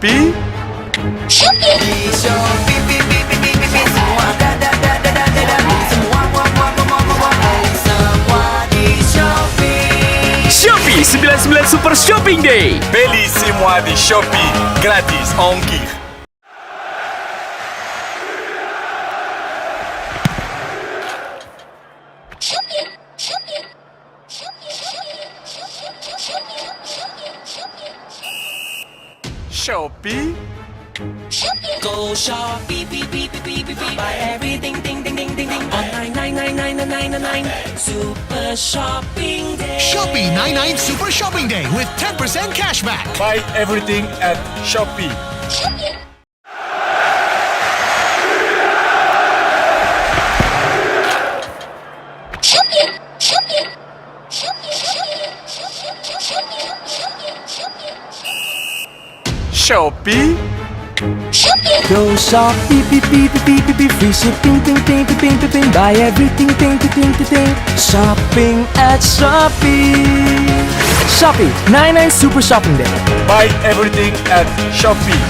Shopee. Shopee 99 Super Shopping Day. Beli semua di Shopee, gratis ongkir. Shopee. Go Shopee, beep beep beep beep beep beep. Buy everything, ding ding ding ding ding. On 9999999. Super Shopping Day. Shopee 99 Super Shopping Day with 10% cashback. Buy everything at Shopee. Shopee. Go Shopee, beep beep beep beep beep beep. Free shipping, ding ding ding ding ding ding. Buy everything, ding ding ding ding ding. Shopping at Shopee. Shopee 99 Super Shopping Day. Buy everything at Shopee.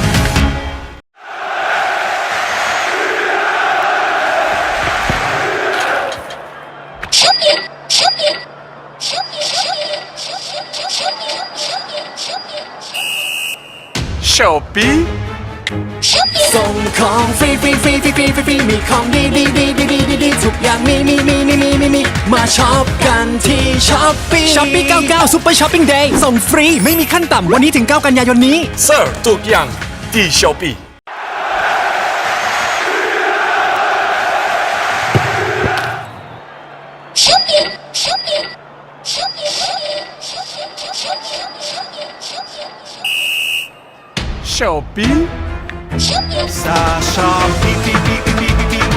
Shopee. ส่งของฟรีฟรีฟรีฟรีฟรีฟรีฟรีมีของดีดีดีดีดีดีดีทุกอย่างมีมาช็อปกันที่ช้อปปี้ Shopee 99 Super Shopping Day ส่งฟรีไม่มีขั้นต่ำวันนี้ถึง 9 กันยายนนี้ Sir ทุกอย่างที่ Shopee. Shopee. Sa Shopee, beep beep beep beep beep beep.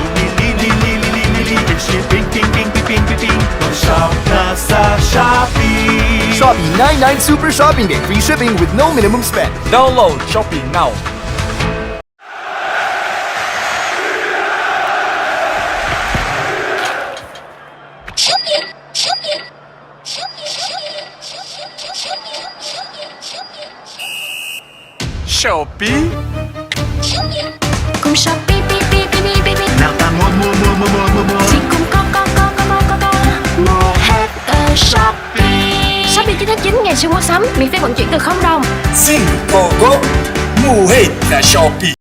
Shipping, ping ping ping ping ping ping. Shop na sa Shopee. Shopee 99 Super Shopping Day. Free shipping with no minimum spend. Download Shopee now. Shopee. Cùng Shopee, beep beep beep beep beep beep. Nào ta mua. Chỉ cùng có. Mua hết ở Shopee. Shopee 9 tháng 9 ngày xuyên mua sắm, miễn phí vận chuyển từ 0 đồng. Singapura. Mua hết là Shopee.